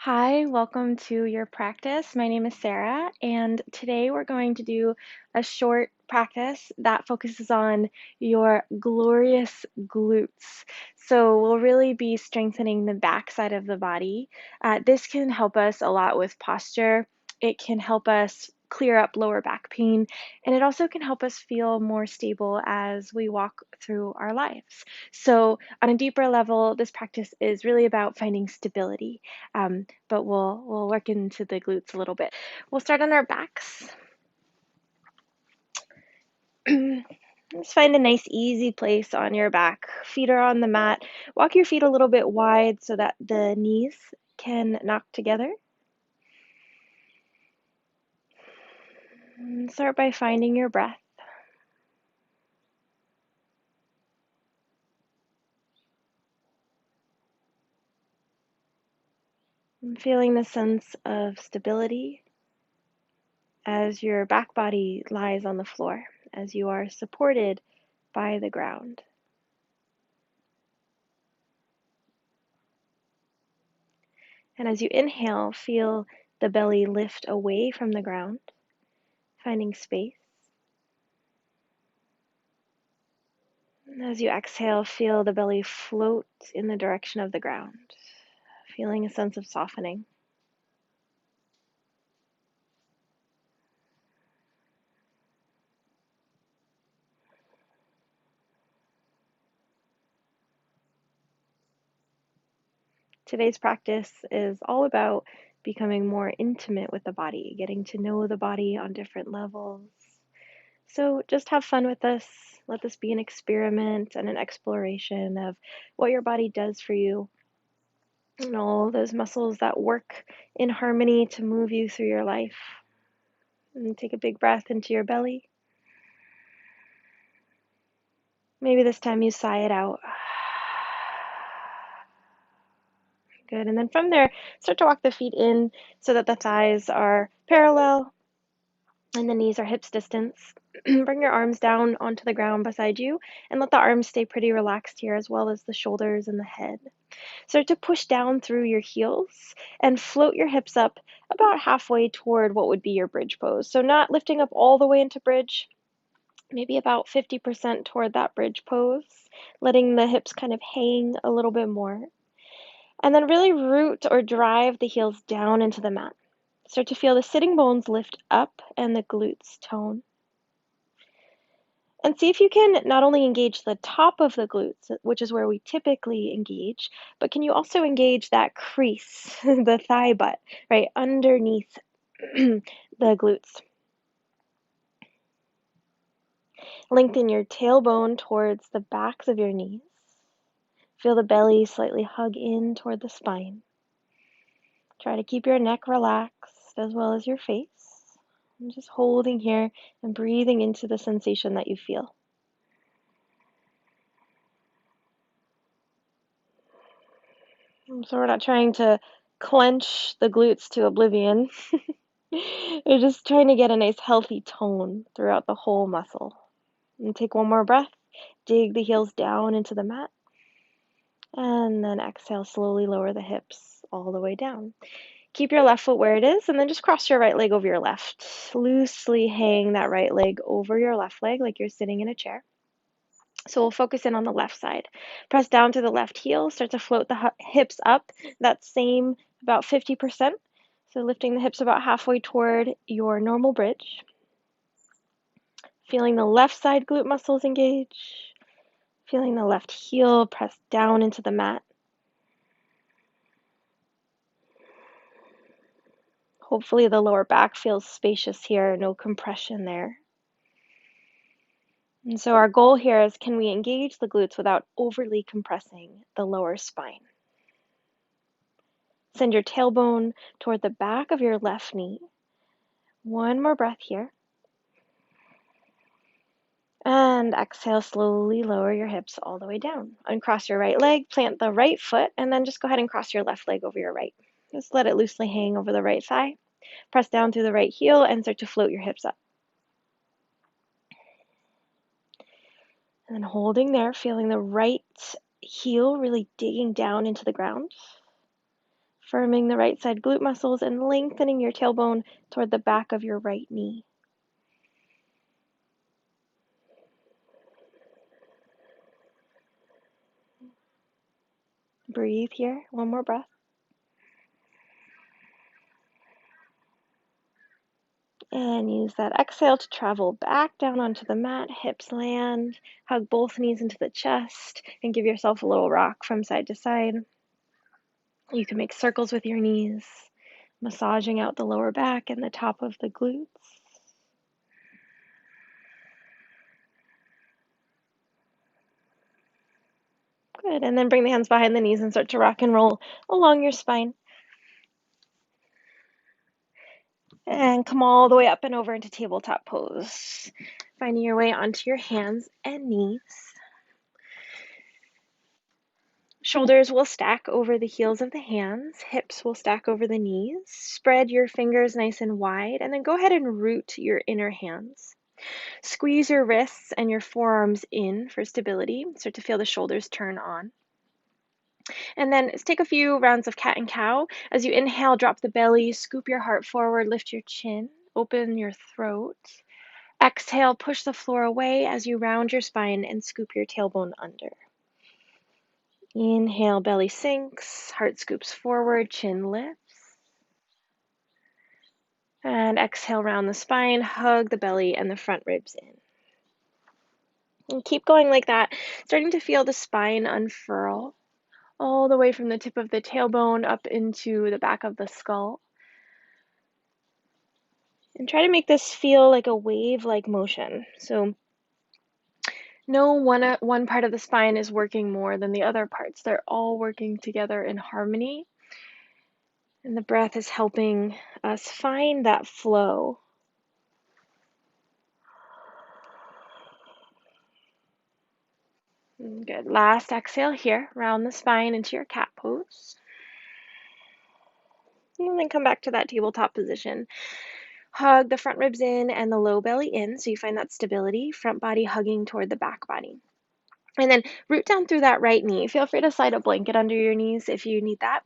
Hi, welcome to your practice. My name is Sarah, and today we're going to do a short practice that focuses on your glorious glutes. So we'll really be strengthening the back side of the body. This can help us a lot with posture. It can help us clear up lower back pain, and it also can help us feel more stable as we walk through our lives. So on a deeper level, this practice is really about finding stability. But we'll work into the glutes a little bit. We'll start on our backs. Just find a nice easy place on your back. Feet are on the mat. Walk your feet a little bit wide so that the knees can knock together. And start by finding your breath. And feeling the sense of stability as your back body lies on the floor, as you are supported by the ground. And as you inhale, feel the belly lift away from the ground, finding space. And as you exhale, feel the belly float in the direction of the ground, feeling a sense of softening. Today's practice is all about becoming more intimate with the body, getting to know the body on different levels. So just have fun with this. Let this be an experiment and an exploration of what your body does for you, and all those muscles that work in harmony to move you through your life. And take a big breath into your belly. Maybe this time you sigh it out. Good. And then from there, start to walk the feet in so that the thighs are parallel and the knees are hips distance. Bring your arms down onto the ground beside you and let the arms stay pretty relaxed here, as well as the shoulders and the head. Start to push down through your heels and float your hips up about halfway toward what would be your bridge pose. So not lifting up all the way into bridge, maybe about 50% toward that bridge pose, letting the hips kind of hang a little bit more. And then really root or drive the heels down into the mat. Start to feel the sitting bones lift up and the glutes tone. And see if you can not only engage the top of the glutes, which is where we typically engage, but can you also engage that crease, the thigh butt, right underneath the glutes. Lengthen your tailbone towards the backs of your knees. Feel the belly slightly hug in toward the spine. Try to keep your neck relaxed as well as your face. And just holding here and breathing into the sensation that you feel. So we're not trying to clench the glutes to oblivion. We're just trying to get a nice healthy tone throughout the whole muscle. And take one more breath. Dig the heels down into the mat. And then exhale, slowly lower the hips all the way down. Keep your left foot where it is, and then just cross your right leg over your left. Loosely hang that right leg over your left leg like you're sitting in a chair. So we'll focus in on the left side. Press down to the left heel, start to float the hips up, that same about 50%. So lifting the hips about halfway toward your normal bridge. Feeling the left side glute muscles engage. Feeling the left heel press down into the mat. Hopefully the lower back feels spacious here, no compression there. And so our goal here is, can we engage the glutes without overly compressing the lower spine? Send your tailbone toward the back of your left knee. One more breath here. And exhale, slowly lower your hips all the way down. Uncross your right leg, plant the right foot, and then just go ahead and cross your left leg over your right. Just let it loosely hang over the right thigh. Press down through the right heel and start to float your hips up. And then holding there, feeling the right heel really digging down into the ground. Firming the right side glute muscles and lengthening your tailbone toward the back of your right knee. Breathe here. One more breath. And use that exhale to travel back down onto the mat. Hips land. Hug both knees into the chest and give yourself a little rock from side to side. You can make circles with your knees, massaging out the lower back and the top of the glutes. Good. And then bring the hands behind the knees and start to rock and roll along your spine. And come all the way up and over into tabletop pose. Finding your way onto your hands and knees. Shoulders will stack over the heels of the hands. Hips will stack over the knees. Spread your fingers nice and wide, and then go ahead and root your inner hands. Squeeze your wrists and your forearms in for stability. Start to feel the shoulders turn on. And then take a few rounds of cat and cow. As you inhale, drop the belly, scoop your heart forward, lift your chin, open your throat. Exhale, push the floor away as you round your spine and scoop your tailbone under. Inhale, belly sinks, heart scoops forward, chin lifts. And exhale, round the spine, hug the belly and the front ribs in. And keep going like that, starting to feel the spine unfurl all the way from the tip of the tailbone up into the back of the skull. And try to make this feel like a wave-like motion. So no one part of the spine is working more than the other parts. They're all working together in harmony. And the breath is helping us find that flow. Good. Last exhale here. Round the spine into your cat pose. And then come back to that tabletop position. Hug the front ribs in and the low belly in, so you find that stability. Front body hugging toward the back body. And then root down through that right knee. Feel free to slide a blanket under your knees if you need that.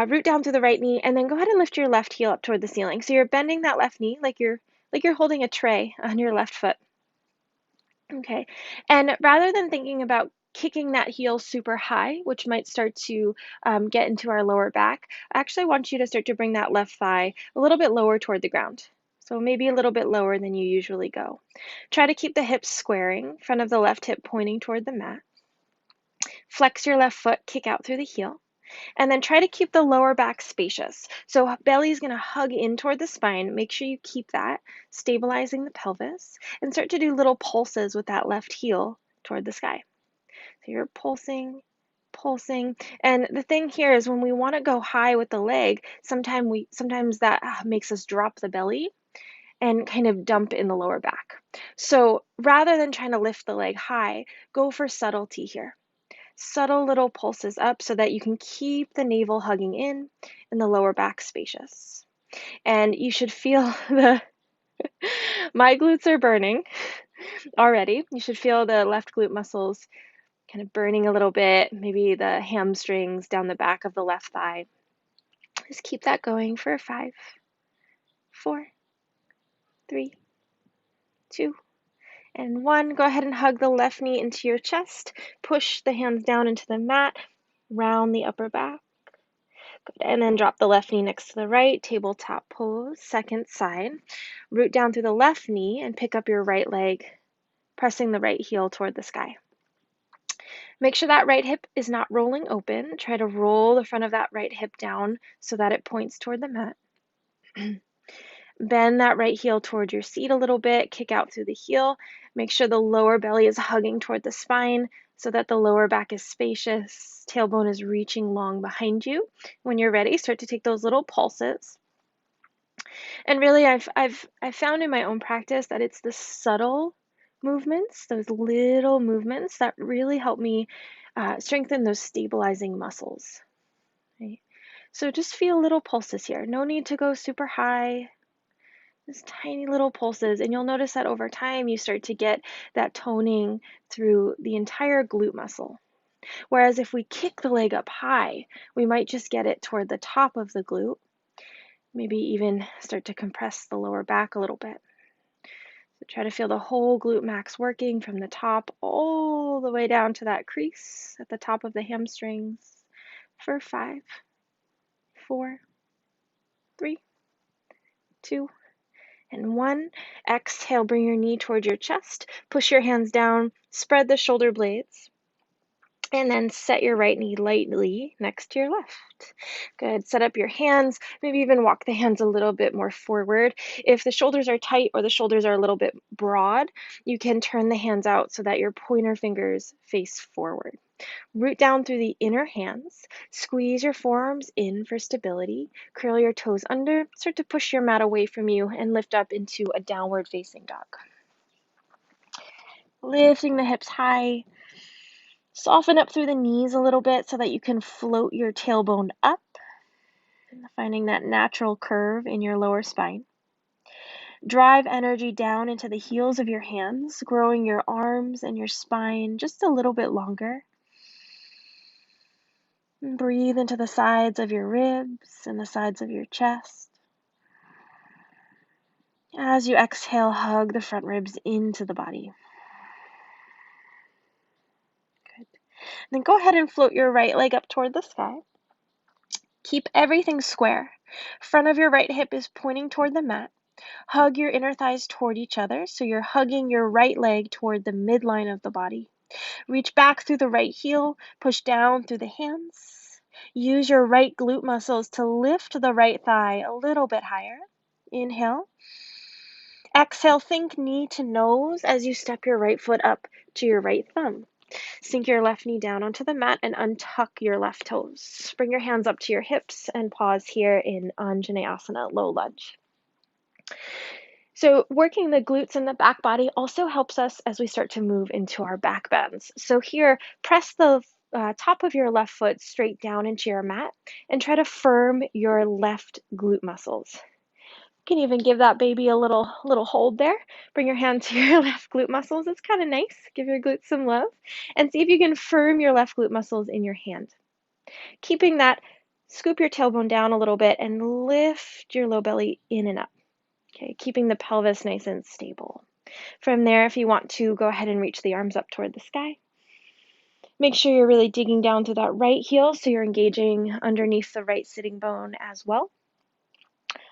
Root down through the right knee, and then go ahead and lift your left heel up toward the ceiling. So you're bending that left knee like you're holding a tray on your left foot. Okay, and rather than thinking about kicking that heel super high, which might start to get into our lower back, I actually want you to start to bring that left thigh a little bit lower toward the ground. So maybe a little bit lower than you usually go. Try to keep the hips squaring, front of the left hip pointing toward the mat. Flex your left foot, kick out through the heel. And then try to keep the lower back spacious. So belly is going to hug in toward the spine. Make sure you keep that, stabilizing the pelvis, and start to do little pulses with that left heel toward the sky. So you're pulsing, pulsing. And the thing here is when we want to go high with the leg, sometimes that makes us drop the belly and kind of dump in the lower back. So rather than trying to lift the leg high, go for subtlety here. Subtle little pulses up so that you can keep the navel hugging in and the lower back spacious. And you should feel my glutes are burning already. You should feel the left glute muscles kind of burning a little bit, maybe the hamstrings down the back of the left thigh. Just keep that going for 5, 4, 3, 2, and 1. Go ahead and hug the left knee into your chest. Push the hands down into the mat. Round the upper back. Good. And then drop the left knee next to the right. Tabletop pose. Second side. Root down through the left knee and pick up your right leg, pressing the right heel toward the sky. Make sure that right hip is not rolling open. Try to roll the front of that right hip down so that it points toward the mat. Bend that right heel toward your seat a little bit. Kick out through the heel. Make sure the lower belly is hugging toward the spine so that the lower back is spacious. Tailbone is reaching long behind you. When you're ready, start to take those little pulses. And really, I've found in my own practice that it's the subtle movements, those little movements, that really help me strengthen those stabilizing muscles. Right? So just feel little pulses here. No need to go super high. Just tiny little pulses, and you'll notice that over time you start to get that toning through the entire glute muscle. Whereas if we kick the leg up high, we might just get it toward the top of the glute, maybe even start to compress the lower back a little bit. So try to feel the whole glute max working from the top all the way down to that crease at the top of the hamstrings for 5, 4, 3, 2, and 1. Exhale, bring your knee towards your chest, push your hands down, spread the shoulder blades, and then set your right knee lightly next to your left. Good. Set up your hands, maybe even walk the hands a little bit more forward. If the shoulders are tight or the shoulders are a little bit broad, you can turn the hands out so that your pointer fingers face forward. Root down through the inner hands, squeeze your forearms in for stability, curl your toes under, start to push your mat away from you, and lift up into a downward facing dog. Lifting the hips high, soften up through the knees a little bit so that you can float your tailbone up, finding that natural curve in your lower spine. Drive energy down into the heels of your hands, growing your arms and your spine just a little bit longer. And breathe into the sides of your ribs and the sides of your chest. As you exhale, hug the front ribs into the body. Good. Then go ahead and float your right leg up toward the sky. Keep everything square. Front of your right hip is pointing toward the mat. Hug your inner thighs toward each other, so you're hugging your right leg toward the midline of the body. Reach back through the right heel, push down through the hands. Use your right glute muscles to lift the right thigh a little bit higher. Inhale. Exhale, think knee to nose as you step your right foot up to your right thumb. Sink your left knee down onto the mat and untuck your left toes. Bring your hands up to your hips and pause here in Anjaneyasana, low lunge. So working the glutes and the back body also helps us as we start to move into our back bends. So here, press the top of your left foot straight down into your mat and try to firm your left glute muscles. You can even give that baby a little hold there. Bring your hand to your left glute muscles. It's kind of nice. Give your glutes some love. And see if you can firm your left glute muscles in your hand. Keeping that, scoop your tailbone down a little bit and lift your low belly in and up. Okay, keeping the pelvis nice and stable. From there, if you want to, go ahead and reach the arms up toward the sky. Make sure you're really digging down to that right heel so you're engaging underneath the right sitting bone as well.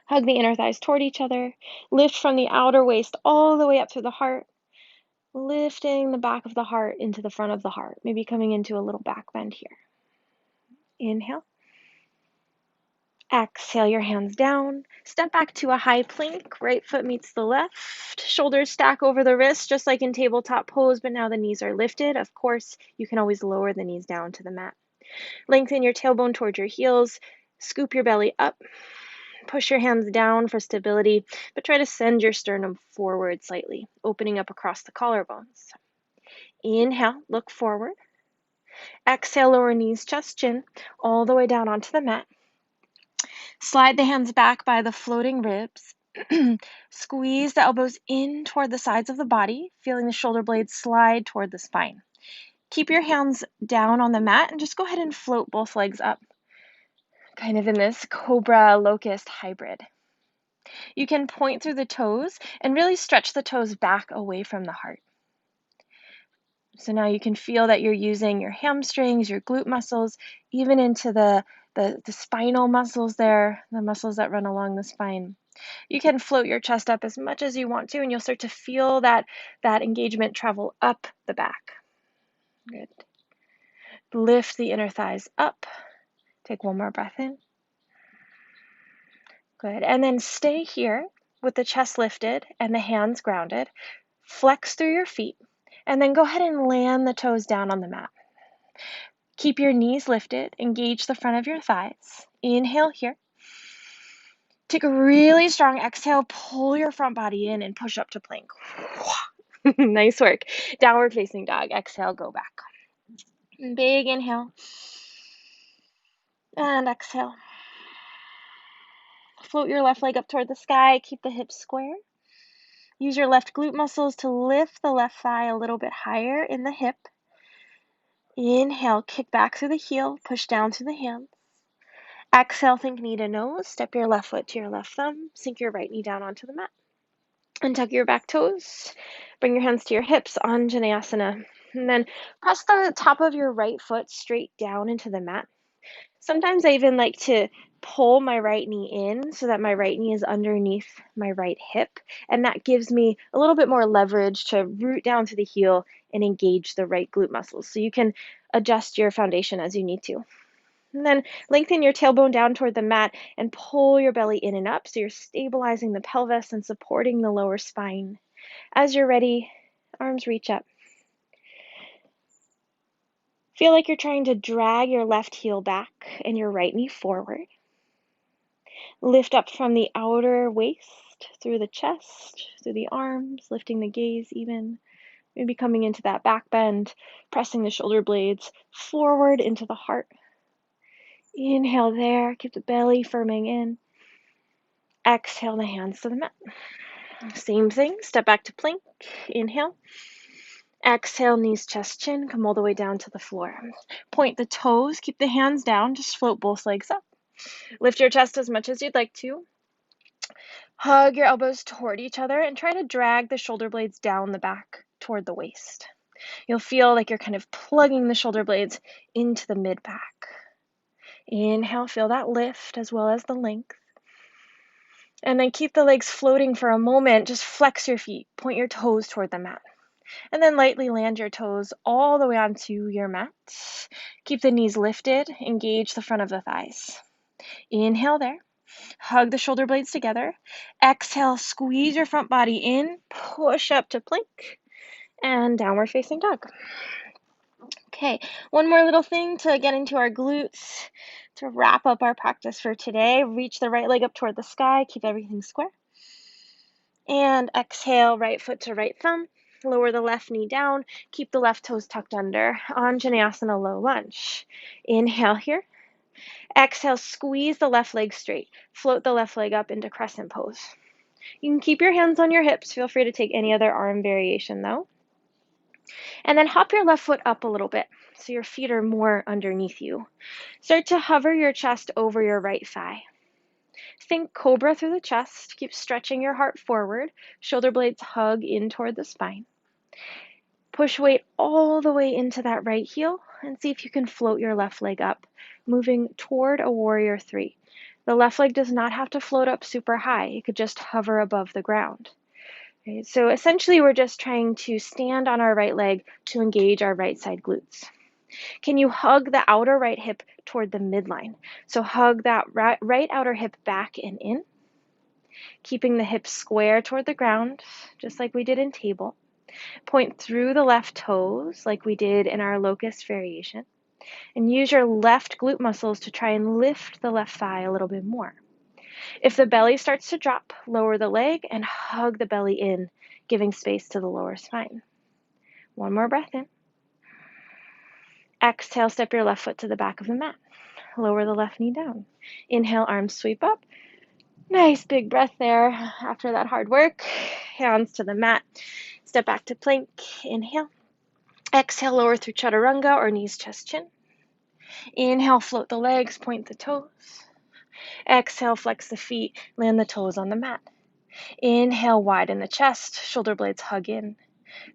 Hug the inner thighs toward each other. Lift from the outer waist all the way up to the heart. Lifting the back of the heart into the front of the heart. Maybe coming into a little back bend here. Inhale. Exhale your hands down. Step back to a high plank. Right foot meets the left. Shoulders stack over the wrists, just like in tabletop pose, but now the knees are lifted. Of course, you can always lower the knees down to the mat. Lengthen your tailbone towards your heels. Scoop your belly up. Push your hands down for stability, but try to send your sternum forward slightly, opening up across the collarbones. Inhale, look forward. Exhale, lower knees, chest, chin, all the way down onto the mat. Slide the hands back by the floating ribs. Squeeze the elbows in toward the sides of the body, feeling the shoulder blades slide toward the spine. Keep your hands down on the mat and just go ahead and float both legs up, kind of in this cobra locust hybrid. You can point through the toes and really stretch the toes back away from the heart. So now you can feel that you're using your hamstrings, your glute muscles, even into the spinal muscles there, the muscles that run along the spine. You can float your chest up as much as you want to, and you'll start to feel that engagement travel up the back. Good. Lift the inner thighs up. Take one more breath in. Good. And then stay here with the chest lifted and the hands grounded. Flex through your feet, and then go ahead and land the toes down on the mat. Keep your knees lifted. Engage the front of your thighs. Inhale here. Take a really strong exhale. Pull your front body in and push up to plank. Nice work. Downward facing dog. Exhale, go back. Big inhale. And exhale. Float your left leg up toward the sky. Keep the hips square. Use your left glute muscles to lift the left thigh a little bit higher in the hip. Inhale, kick back through the heel, push down through the hands. Exhale, think knee to nose. Step your left foot to your left thumb. Sink your right knee down onto the mat. Untuck your back toes. Bring your hands to your hips, Anjaneyasana. And then press the top of your right foot straight down into the mat. Sometimes I even like to pull my right knee in so that my right knee is underneath my right hip. And that gives me a little bit more leverage to root down to the heel and engage the right glute muscles. So you can adjust your foundation as you need to. And then lengthen your tailbone down toward the mat and pull your belly in and up so you're stabilizing the pelvis and supporting the lower spine. As you're ready, arms reach up. Feel like you're trying to drag your left heel back and your right knee forward. Lift up from the outer waist, through the chest, through the arms, lifting the gaze even. Maybe coming into that back bend, pressing the shoulder blades forward into the heart. Inhale there, keep the belly firming in. Exhale the hands to the mat. Same thing, step back to plank. Inhale. Exhale, knees, chest, chin. Come all the way down to the floor. Point the toes, keep the hands down, just float both legs up. Lift your chest as much as you'd like to. Hug your elbows toward each other and try to drag the shoulder blades down the back toward the waist. You'll feel like you're kind of plugging the shoulder blades into the mid-back. Inhale, feel that lift as well as the length. And then keep the legs floating for a moment. Just flex your feet, point your toes toward the mat. And then lightly land your toes all the way onto your mat. Keep the knees lifted, engage the front of the thighs. Inhale there. Hug the shoulder blades together. Exhale, squeeze your front body in, push up to plank, and downward facing dog. Okay, one more little thing to get into our glutes to wrap up our practice for today. Reach the right leg up toward the sky, keep everything square. And exhale, right foot to right thumb. Lower the left knee down, keep the left toes tucked under. Anjaneyasana, low lunge. Inhale here. Exhale, squeeze the left leg straight. Float the left leg up into crescent pose. You can keep your hands on your hips. Feel free to take any other arm variation though. And then hop your left foot up a little bit so your feet are more underneath you. Start to hover your chest over your right thigh. Think cobra through the chest. Keep stretching your heart forward. Shoulder blades hug in toward the spine. Push weight all the way into that right heel and see if you can float your left leg up, moving toward a warrior three. The left leg does not have to float up super high. It could just hover above the ground. Okay, so essentially we're just trying to stand on our right leg to engage our right side glutes. Can you hug the outer right hip toward the midline? So hug that right outer hip back and in, keeping the hips square toward the ground, just like we did in table. Point through the left toes like we did in our locust variation. And use your left glute muscles to try and lift the left thigh a little bit more. If the belly starts to drop, lower the leg and hug the belly in, giving space to the lower spine. One more breath in. Exhale, step your left foot to the back of the mat. Lower the left knee down. Inhale, arms sweep up. Nice big breath there after that hard work. Hands to the mat. Step back to plank. Inhale. Exhale, lower through chaturanga or knees, chest, chin. Inhale, float the legs, point the toes. Exhale, flex the feet, land the toes on the mat. Inhale, widen the chest, shoulder blades hug in.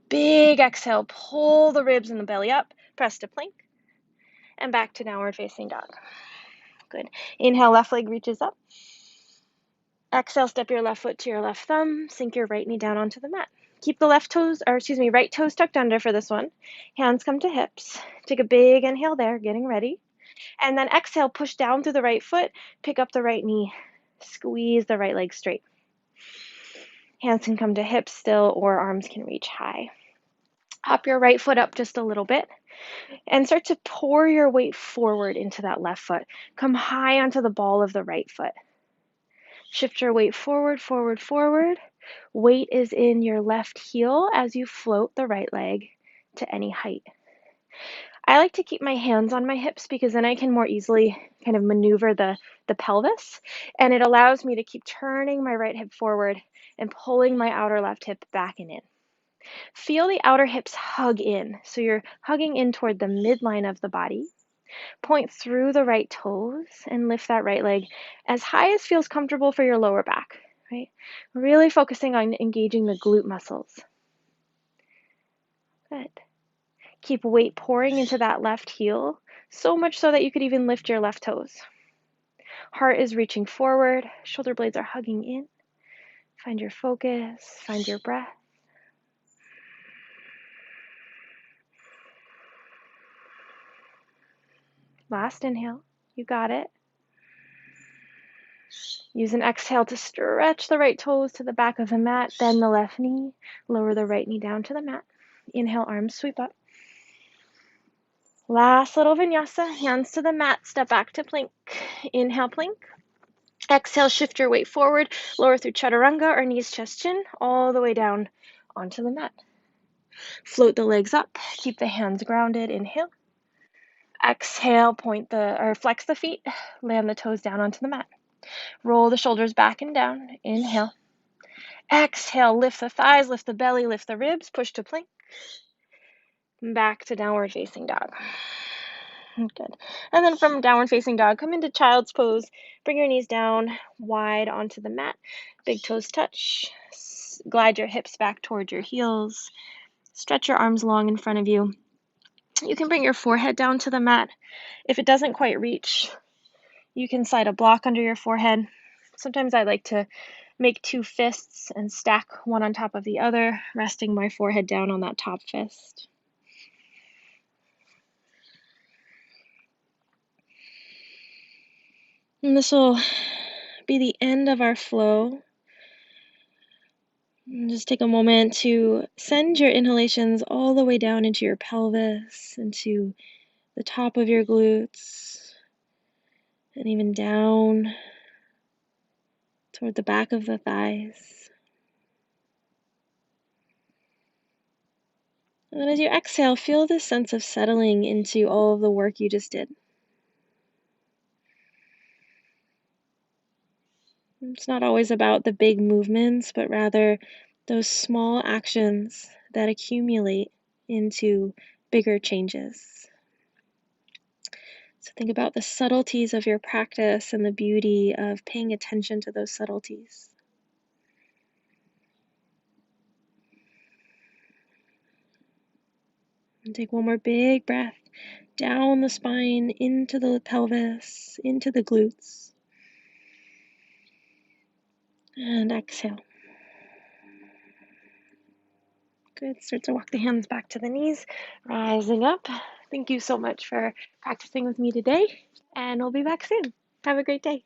Big exhale, pull the ribs and the belly up, press to plank, and back to downward facing dog. Good. Inhale, left leg reaches up. Exhale, step your left foot to your left thumb, sink your right knee down onto the mat. Keep the right toes tucked under for this one. Hands come to hips. Take a big inhale there, getting ready. And then exhale, push down through the right foot, pick up the right knee, squeeze the right leg straight. Hands can come to hips still, or arms can reach high. Hop your right foot up just a little bit and start to pour your weight forward into that left foot. Come high onto the ball of the right foot. Shift your weight forward, forward, forward. Weight is in your left heel as you float the right leg to any height. I like to keep my hands on my hips because then I can more easily kind of maneuver the pelvis, and it allows me to keep turning my right hip forward and pulling my outer left hip back and in. Feel the outer hips hug in. So you're hugging in toward the midline of the body. Point through the right toes and lift that right leg as high as feels comfortable for your lower back, right? Really focusing on engaging the glute muscles. Good. Keep weight pouring into that left heel, so much so that you could even lift your left toes. Heart is reaching forward, shoulder blades are hugging in. Find your focus, find your breath. Last inhale, you got it. Use an exhale to stretch the right toes to the back of the mat, bend the left knee, lower the right knee down to the mat. Inhale, arms sweep up. Last little vinyasa, hands to the mat, step back to plank. Inhale, plank. Exhale, shift your weight forward, lower through chaturanga or knees, chest, chin, all the way down onto the mat. Float the legs up, keep the hands grounded. Inhale. Exhale, flex the feet, land the toes down onto the mat. Roll the shoulders back and down. Inhale. Exhale, lift the thighs, lift the belly, lift the ribs, push to plank. Back to downward facing dog. Good. And then from downward facing dog, come into child's pose. Bring your knees down wide onto the mat. Big toes touch. Glide your hips back towards your heels. Stretch your arms long in front of you. You can bring your forehead down to the mat. If it doesn't quite reach, you can slide a block under your forehead. Sometimes I like to make two fists and stack one on top of the other, resting my forehead down on that top fist. And this will be the end of our flow. And just take a moment to send your inhalations all the way down into your pelvis, into the top of your glutes, and even down toward the back of the thighs. And then as you exhale, feel this sense of settling into all of the work you just did. It's not always about the big movements, but rather those small actions that accumulate into bigger changes. So think about the subtleties of your practice and the beauty of paying attention to those subtleties. And take one more big breath down the spine, into the pelvis, into the glutes. And exhale. Good. Start to walk the hands back to the knees, rising up. Thank you so much for practicing with me today, and we'll be back soon. Have a great day.